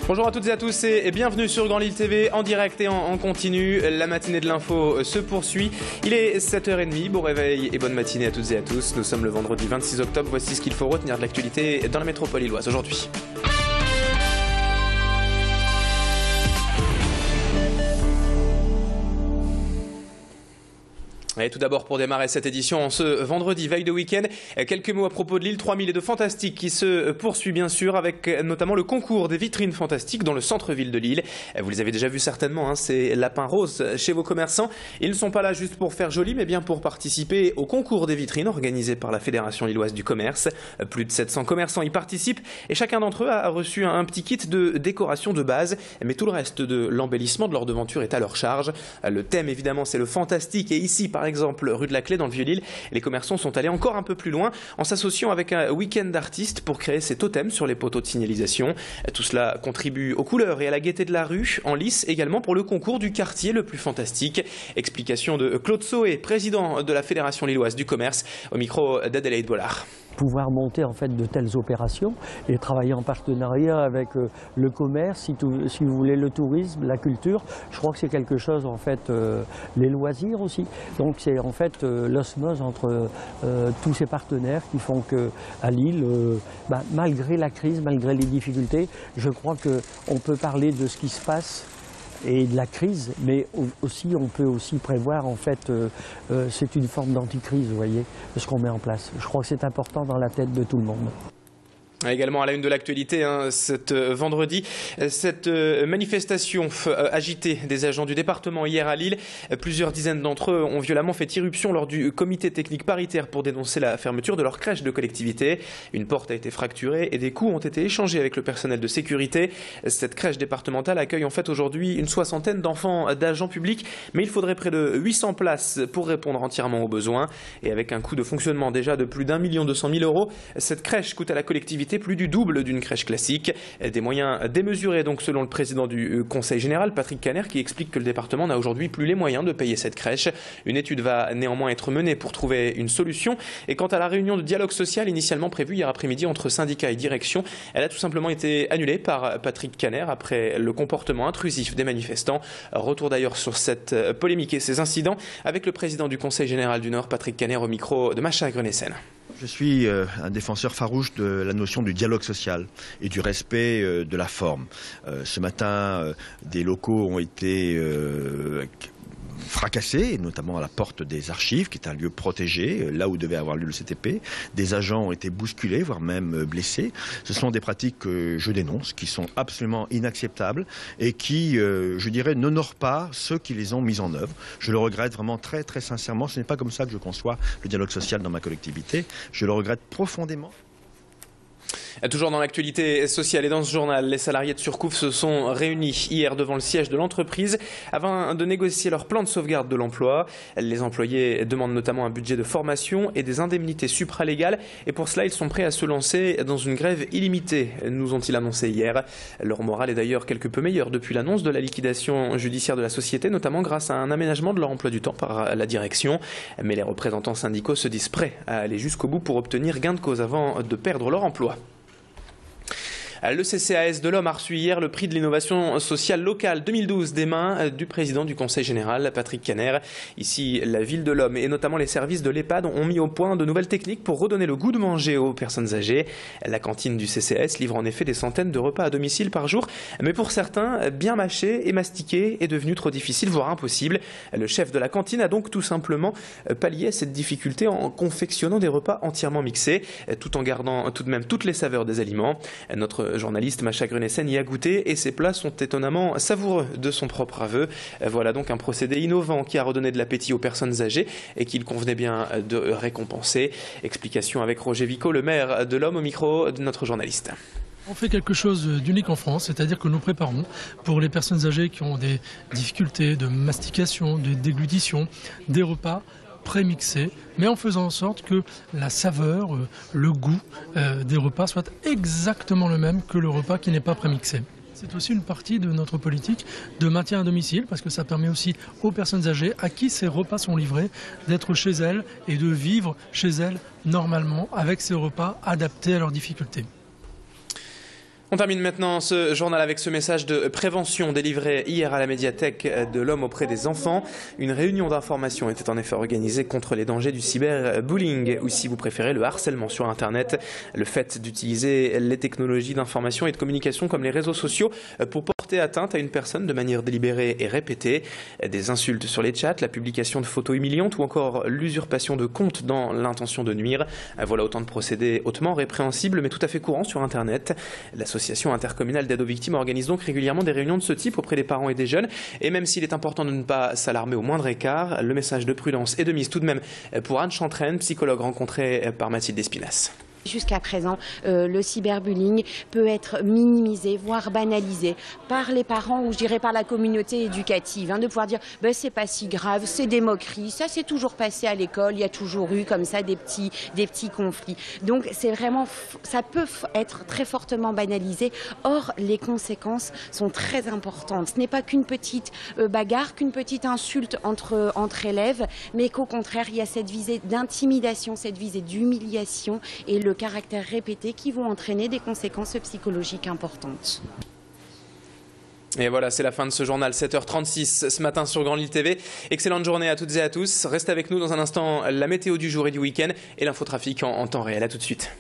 Bonjour à toutes et à tous et bienvenue sur Grand Lille TV en direct et en continu. La matinée de l'info se poursuit. Il est 7h30, bon réveil et bonne matinée à toutes et à tous. Nous sommes le vendredi 26 octobre, voici ce qu'il faut retenir de l'actualité dans la métropole lilloise aujourd'hui. Et tout d'abord, pour démarrer cette édition, ce vendredi, veille de week-end, quelques mots à propos de Lille 3000 et de Fantastique qui se poursuit bien sûr avec notamment le concours des vitrines fantastiques dans le centre-ville de Lille. Vous les avez déjà vus certainement, ces lapins roses chez vos commerçants. Ils ne sont pas là juste pour faire joli, mais bien pour participer au concours des vitrines organisé par la Fédération lilloise du commerce. Plus de 700 commerçants y participent et chacun d'entre eux a reçu un petit kit de décoration de base. Mais tout le reste de l'embellissement de leur devanture est à leur charge. Le thème évidemment c'est le fantastique et ici par exemple rue de la Clé dans le Vieux-Lille, les commerçants sont allés encore un peu plus loin en s'associant avec un week-end d'artistes pour créer ces totems sur les poteaux de signalisation. Tout cela contribue aux couleurs et à la gaieté de la rue, en lice également pour le concours du quartier le plus fantastique. Explication de Claude Saué, président de la Fédération lilloise du commerce, au micro d'Adélaïde Bollard. Pouvoir monter en fait de telles opérations et travailler en partenariat avec le commerce, si vous voulez le tourisme, la culture, je crois que c'est quelque chose en fait, les loisirs aussi. Donc c'est en fait l'osmose entre tous ces partenaires qui font que à Lille, malgré la crise, malgré les difficultés, je crois qu'on peut parler de ce qui se passe et de la crise, mais aussi on peut aussi prévoir en fait, c'est une forme d'anticrise, vous voyez, de ce qu'on met en place. Je crois que c'est important dans la tête de tout le monde. Également à la une de l'actualité, cet vendredi, cette manifestation agitée des agents du département hier à Lille. Plusieurs dizaines d'entre eux ont violemment fait irruption lors du comité technique paritaire pour dénoncer la fermeture de leur crèche de collectivité. Une porte a été fracturée et des coups ont été échangés avec le personnel de sécurité. Cette crèche départementale accueille en fait aujourd'hui une soixantaine d'enfants d'agents publics, mais il faudrait près de 800 places pour répondre entièrement aux besoins. Et avec un coût de fonctionnement déjà de plus d'1 200 000 €, cette crèche coûte à la collectivité plus du double d'une crèche classique. Des moyens démesurés donc selon le président du Conseil général, Patrick Caner, qui explique que le département n'a aujourd'hui plus les moyens de payer cette crèche. Une étude va néanmoins être menée pour trouver une solution. Et quant à la réunion de dialogue social initialement prévue hier après-midi entre syndicats et direction, elle a tout simplement été annulée par Patrick Caner après le comportement intrusif des manifestants. Retour d'ailleurs sur cette polémique et ces incidents avec le président du Conseil général du Nord, Patrick Caner, au micro de Macha Grenessen. Je suis un défenseur farouche de la notion du dialogue social et du respect de la forme. Ce matin, des locaux ont été fracassés, notamment à la porte des archives, qui est un lieu protégé, là où devait avoir lieu le CTP. Des agents ont été bousculés, voire même blessés. Ce sont des pratiques que je dénonce, qui sont absolument inacceptables et qui, je dirais, n'honorent pas ceux qui les ont mises en œuvre. Je le regrette vraiment très, très sincèrement. Ce n'est pas comme ça que je conçois le dialogue social dans ma collectivité. Je le regrette profondément. Toujours dans l'actualité sociale et dans ce journal, les salariés de Surcouf se sont réunis hier devant le siège de l'entreprise afin de négocier leur plan de sauvegarde de l'emploi. Les employés demandent notamment un budget de formation et des indemnités supralégales et pour cela ils sont prêts à se lancer dans une grève illimitée, nous ont-ils annoncé hier. Leur morale est d'ailleurs quelque peu meilleure depuis l'annonce de la liquidation judiciaire de la société, notamment grâce à un aménagement de leur emploi du temps par la direction. Mais les représentants syndicaux se disent prêts à aller jusqu'au bout pour obtenir gain de cause avant de perdre leur emploi. Le CCAS de l'Homme a reçu hier le prix de l'innovation sociale locale 2012 des mains du président du Conseil général, Patrick Caner. Ici, la ville de l'Homme et notamment les services de l'EHPAD ont mis au point de nouvelles techniques pour redonner le goût de manger aux personnes âgées. La cantine du CCAS livre en effet des centaines de repas à domicile par jour, mais pour certains, bien mâcher et mastiquer est devenu trop difficile, voire impossible. Le chef de la cantine a donc tout simplement pallié cette difficulté en confectionnant des repas entièrement mixés, tout en gardant tout de même toutes les saveurs des aliments. Notre journaliste Macha Grenessen y a goûté et ses plats sont étonnamment savoureux de son propre aveu. Voilà donc un procédé innovant qui a redonné de l'appétit aux personnes âgées et qu'il convenait bien de récompenser. Explication avec Roger Vico, le maire de l'Homme, au micro de notre journaliste. On fait quelque chose d'unique en France, c'est-à-dire que nous préparons pour les personnes âgées qui ont des difficultés de mastication, de déglutition, des repas prémixés, mais en faisant en sorte que la saveur, le goût des repas soit exactement le même que le repas qui n'est pas prémixé. C'est aussi une partie de notre politique de maintien à domicile, parce que ça permet aussi aux personnes âgées à qui ces repas sont livrés d'être chez elles et de vivre chez elles normalement avec ces repas adaptés à leurs difficultés. On termine maintenant ce journal avec ce message de prévention délivré hier à la médiathèque de l'Homme auprès des enfants. Une réunion d'information était en effet organisée contre les dangers du cyberbullying, ou si vous préférez le harcèlement sur Internet. Le fait d'utiliser les technologies d'information et de communication comme les réseaux sociaux pour porter atteinte à une personne de manière délibérée et répétée. Des insultes sur les chats, la publication de photos humiliantes ou encore l'usurpation de comptes dans l'intention de nuire. Voilà autant de procédés hautement répréhensibles mais tout à fait courants sur Internet. L'association intercommunale d'aide aux victimes organise donc régulièrement des réunions de ce type auprès des parents et des jeunes. Et même s'il est important de ne pas s'alarmer au moindre écart, le message de prudence est de mise tout de même pour Anne Chantraine, psychologue rencontrée par Mathilde Espinas. Jusqu'à présent, le cyberbullying peut être minimisé, voire banalisé par les parents ou je dirais par la communauté éducative, de pouvoir dire c'est pas si grave, c'est des moqueries, ça s'est toujours passé à l'école, il y a toujours eu comme ça des petits conflits. Donc c'est vraiment, ça peut être très fortement banalisé. Or les conséquences sont très importantes. Ce n'est pas qu'une petite bagarre, qu'une petite insulte entre élèves, mais qu'au contraire il y a cette visée d'intimidation, cette visée d'humiliation et le caractère répété qui vont entraîner des conséquences psychologiques importantes. Et voilà, c'est la fin de ce journal, 7h36 ce matin sur Grand Lille TV. Excellente journée à toutes et à tous. Restez avec nous dans un instant, la météo du jour et du week-end et l'infotrafic en temps réel. À tout de suite.